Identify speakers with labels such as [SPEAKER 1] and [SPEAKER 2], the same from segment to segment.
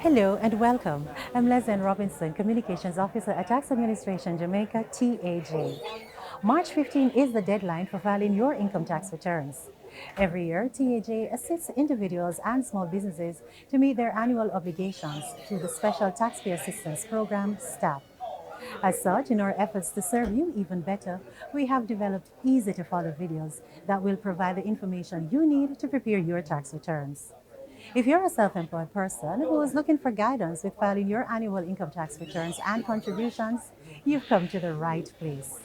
[SPEAKER 1] Hello and welcome. I'm Leslie Robinson, Communications Officer at Tax Administration Jamaica, TAJ. March 15 is the deadline for filing your income tax returns. Every year, TAJ assists individuals and small businesses to meet their annual obligations through the Special Taxpayer Assistance Program, STAP. As such, in our efforts to serve you even better, we have developed easy-to-follow videos that will provide the information you need to prepare your tax returns. If you're a self-employed person who is looking for guidance with filing your annual income tax returns and contributions, you've come to the right place.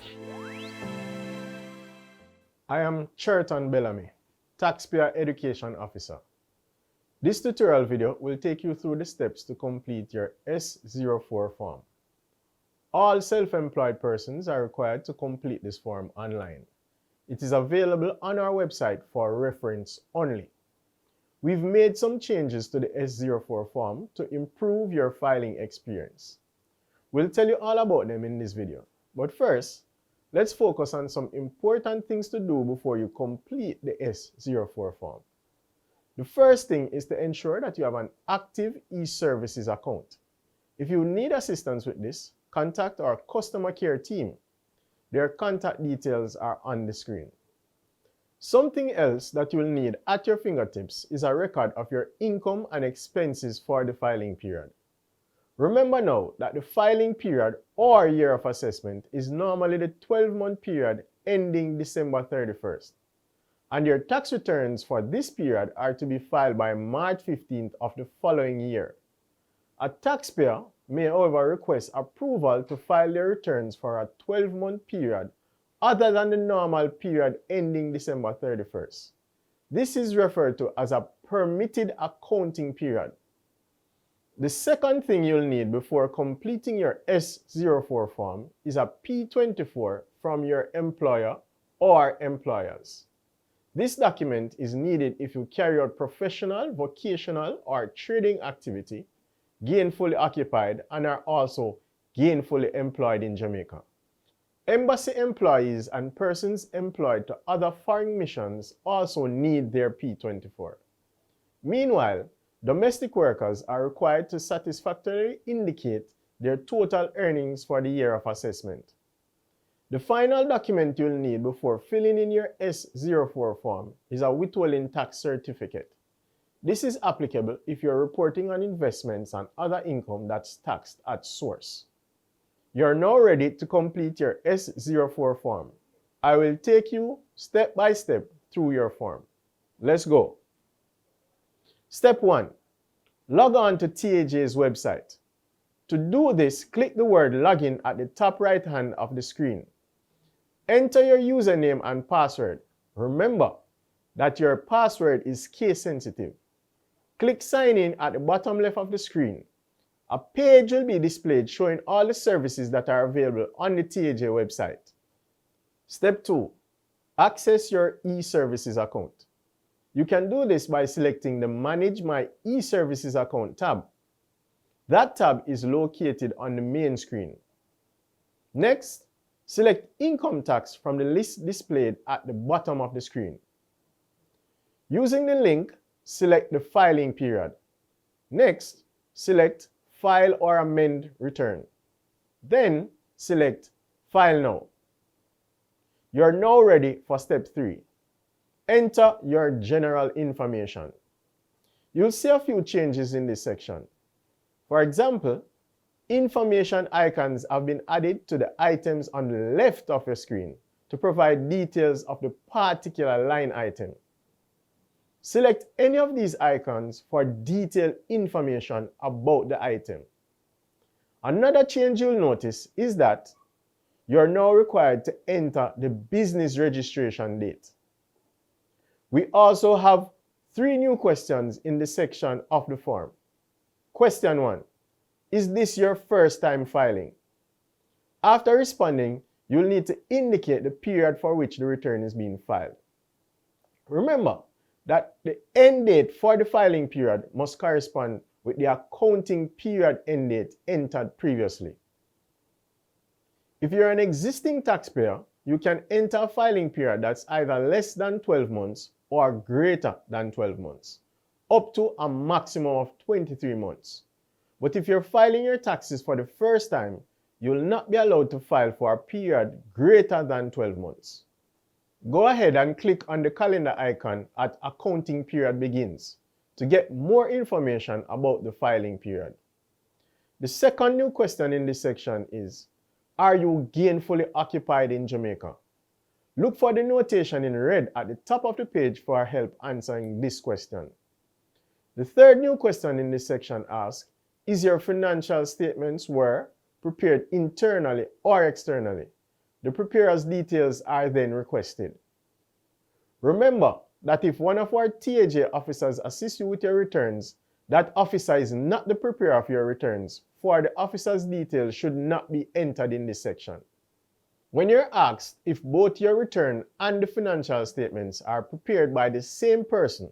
[SPEAKER 2] I am Cherton Bellamy, Taxpayer Education Officer. This tutorial video will take you through the steps to complete your S04 form. All self-employed persons are required to complete this form online. It is available on our website for reference only. We've made some changes to the S04 form to improve your filing experience. We'll tell you all about them in this video. But first, let's focus on some important things to do before you complete the S04 form. The first thing is to ensure that you have an active e-services account. If you need assistance with this, contact our customer care team. Their contact details are on the screen. Something else that you will need at your fingertips is a record of your income and expenses for the filing period. Remember now that the filing period or year of assessment is normally the 12-month period ending December 31st. And your tax returns for this period are to be filed by March 15th of the following year. A taxpayer may, however, request approval to file their returns for a 12-month period other than the normal period ending December 31st. This is referred to as a permitted accounting period. The second thing you'll need before completing your S04 form is a P24 from your employer or employers. This document is needed if you carry out professional, vocational, or trading activity, gainfully occupied, and are also gainfully employed in Jamaica. Embassy employees and persons employed to other foreign missions also need their P24. Meanwhile, domestic workers are required to satisfactorily indicate their total earnings for the year of assessment. The final document you'll need before filling in your S04 form is a withholding tax certificate. This is applicable if you're reporting on investments and other income that's taxed at source. You're now ready to complete your S04 form. I will take you step by step through your form. Let's go. Step 1. Log on to TAJ's website. To do this, click the word login at the top right hand of the screen. Enter your username and password. Remember that your password is case sensitive. Click sign in at the bottom left of the screen. A page will be displayed showing all the services that are available on the TAJ website. Step 2. Access your e-services account. You can do this by selecting the Manage My e-services account tab. That tab is located on the main screen. Next, select Income Tax from the list displayed at the bottom of the screen. Using the link, select the filing period. Next, select File or Amend Return. Then select File Now. You're now ready for step 3. Enter your general information. You'll see a few changes in this section. For example, information icons have been added to the items on the left of your screen to provide details of the particular line item. Select any of these icons for detailed information about the item. Another change you'll notice is that you're now required to enter the business registration date. We also have 3 new questions in this section of the form. Question 1. Is this your first time filing? After responding, you'll need to indicate the period for which the return is being filed. Remember that the end date for the filing period must correspond with the accounting period end date entered previously. If you're an existing taxpayer, you can enter a filing period that's either less than 12 months or greater than 12 months, up to a maximum of 23 months. But if you're filing your taxes for the first time, you will not be allowed to file for a period greater than 12 months. Go ahead and click on the calendar icon at Accounting Period Begins to get more information about the filing period. The second new question in this section is, are you gainfully occupied in Jamaica? Look for the notation in red at the top of the page for help answering this question. The third new question in this section asks, is your financial statements were prepared internally or externally? The preparer's details are then requested. Remember that if one of our TAJ officers assists you with your returns, that officer is not the preparer of your returns, for the officer's details should not be entered in this section. When you're asked if both your return and the financial statements are prepared by the same person,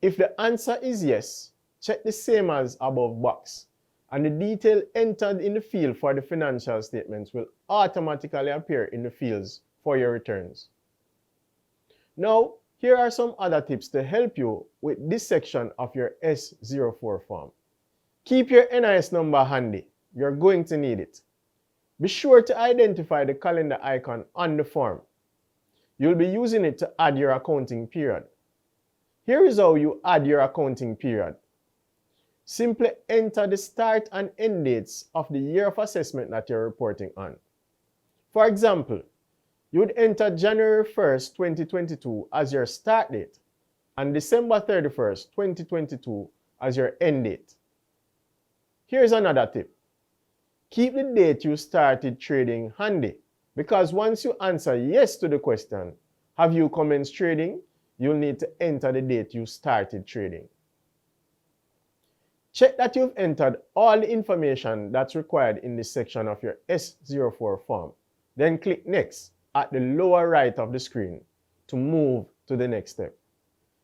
[SPEAKER 2] if the answer is yes, check the same as above box, and the detail entered in the field for the financial statements will automatically appear in the fields for your returns. Now, here are some other tips to help you with this section of your S04 form. Keep your NIS number handy. You're going to need it. Be sure to identify the calendar icon on the form. You'll be using it to add your accounting period. Here is how you add your accounting period. Simply enter the start and end dates of the year of assessment that you're reporting on. For example, you would enter January 1st, 2022 as your start date and December 31st, 2022 as your end date. Here's another tip. Keep the date you started trading handy, because once you answer yes to the question, have you commenced trading, you'll need to enter the date you started trading. Check that you've entered all the information that's required in this section of your S04 form. Then click Next at the lower right of the screen to move to the next step.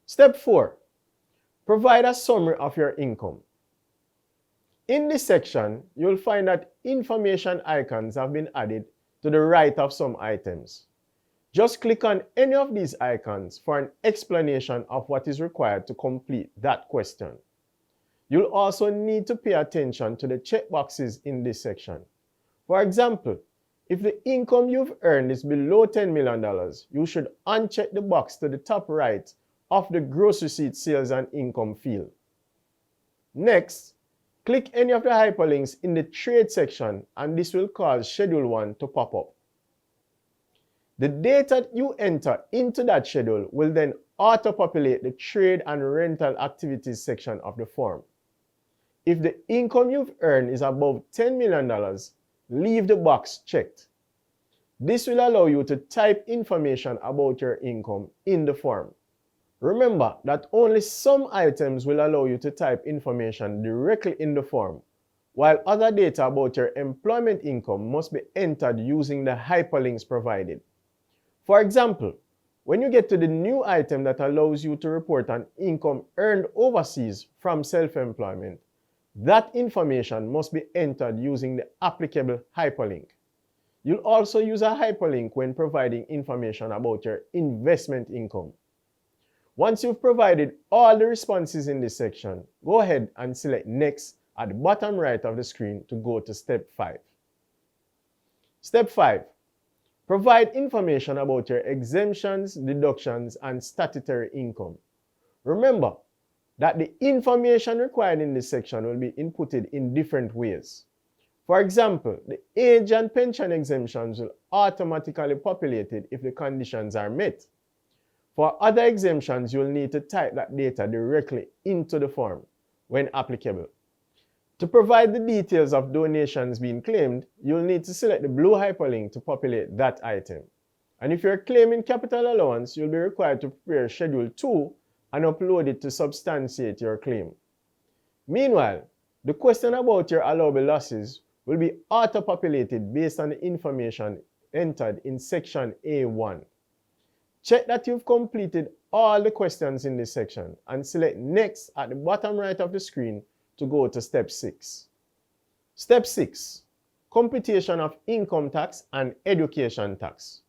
[SPEAKER 2] Step 4. Provide a summary of your income. In this section, you'll find that information icons have been added to the right of some items. Just click on any of these icons for an explanation of what is required to complete that question. You'll also need to pay attention to the checkboxes in this section. For example, if the income you've earned is below $10 million, you should uncheck the box to the top right of the gross receipt sales and income field. Next, click any of the hyperlinks in the trade section and this will cause Schedule 1 to pop up. The data you enter into that schedule will then auto-populate the trade and rental activities section of the form. If the income you've earned is above $10 million, leave the box checked. This will allow you to type information about your income in the form. Remember that only some items will allow you to type information directly in the form, while other data about your employment income must be entered using the hyperlinks provided. For example, when you get to the new item that allows you to report an income earned overseas from self-employment, that information must be entered using the applicable hyperlink. You'll also use a hyperlink when providing information about your investment income. Once you've provided all the responses in this section, go ahead and select Next at the bottom right of the screen to go to Step 5. Step 5. Provide information about your exemptions, deductions, and statutory income. Remember that the information required in this section will be inputted in different ways. For example, the age and pension exemptions will automatically populate it if the conditions are met. For other exemptions, you'll need to type that data directly into the form when applicable. To provide the details of donations being claimed, you'll need to select the blue hyperlink to populate that item. And if you're claiming capital allowance, you'll be required to prepare Schedule 2 and upload it to substantiate your claim. Meanwhile, the question about your allowable losses will be auto-populated based on the information entered in Section A1. Check that you've completed all the questions in this section and select Next at the bottom right of the screen to go to Step 6. Step 6. Computation of income tax and education tax.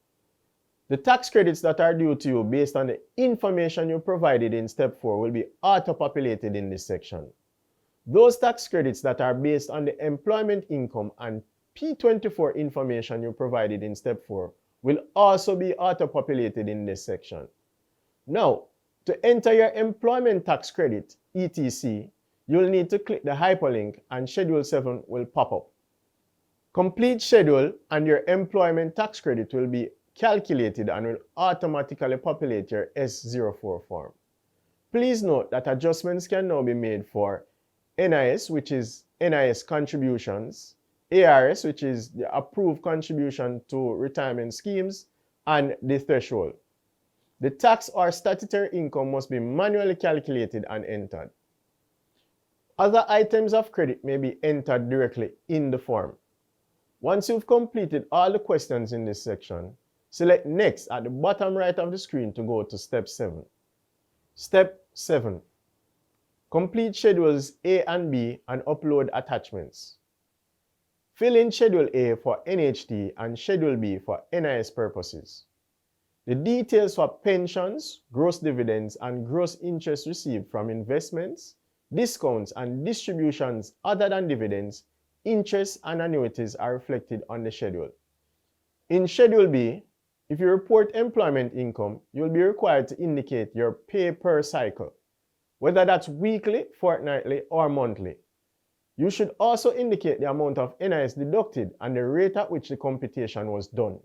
[SPEAKER 2] The tax credits that are due to you based on the information you provided in Step 4 will be auto-populated in this section. Those tax credits that are based on the employment income and P24 information you provided in step 4 will also be auto-populated in this section. Now, to enter your employment tax credit, ETC, you'll need to click the hyperlink and Schedule 7 will pop up. Complete schedule and your employment tax credit will be calculated and will automatically populate your S04 form. Please note that adjustments can now be made for NIS, which is NIS contributions, ARS, which is the approved contribution to retirement schemes, and the threshold. The tax or statutory income must be manually calculated and entered. Other items of credit may be entered directly in the form. Once you've completed all the questions in this section, select Next at the bottom right of the screen to go to Step 7. Step 7. Complete Schedules A and B and upload attachments. Fill in Schedule A for NHT and Schedule B for NIS purposes. The details for pensions, gross dividends, and gross interest received from investments, discounts, and distributions other than dividends, interest, and annuities are reflected on the schedule. In Schedule B, if you report employment income, you'll be required to indicate your pay per cycle, whether that's weekly, fortnightly, or monthly. You should also indicate the amount of NIS deducted and the rate at which the computation was done.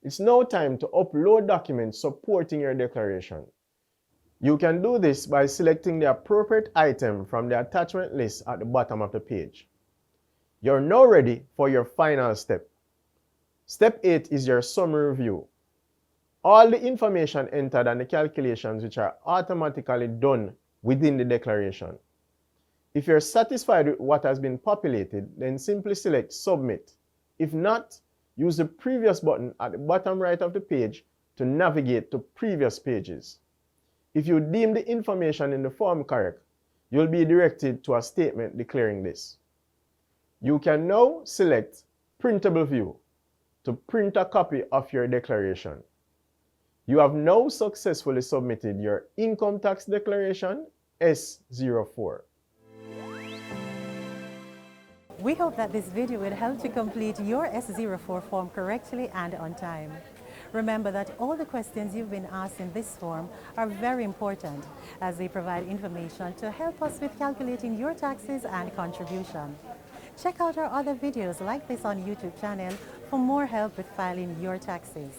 [SPEAKER 2] It's now time to upload documents supporting your declaration. You can do this by selecting the appropriate item from the attachment list at the bottom of the page. You're now ready for your final step. Step 8 is your summary review. All the information entered and the calculations which are automatically done within the declaration. If you're satisfied with what has been populated, then simply select Submit. If not, use the Previous button at the bottom right of the page to navigate to previous pages. If you deem the information in the form correct, you'll be directed to a statement declaring this. You can now select Printable View to print a copy of your declaration. You have now successfully submitted your income tax declaration S04.
[SPEAKER 1] We hope that this video will help to complete your S04 form correctly and on time. Remember that all the questions you've been asked in this form are very important as they provide information to help us with calculating your taxes and contribution. Check out our other videos like this on YouTube channel for more help with filing your taxes.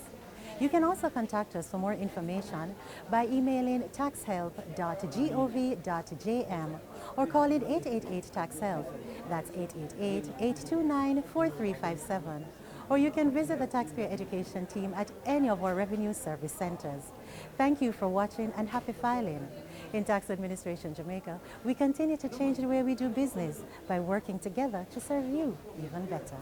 [SPEAKER 1] You can also contact us for more information by emailing taxhelp.gov.jm or calling 888-TAX-HELP. That's 888-829-4357. Or you can visit the Taxpayer Education team at any of our revenue service centers. Thank you for watching and happy filing. In Tax Administration Jamaica, we continue to change the way we do business by working together to serve you even better.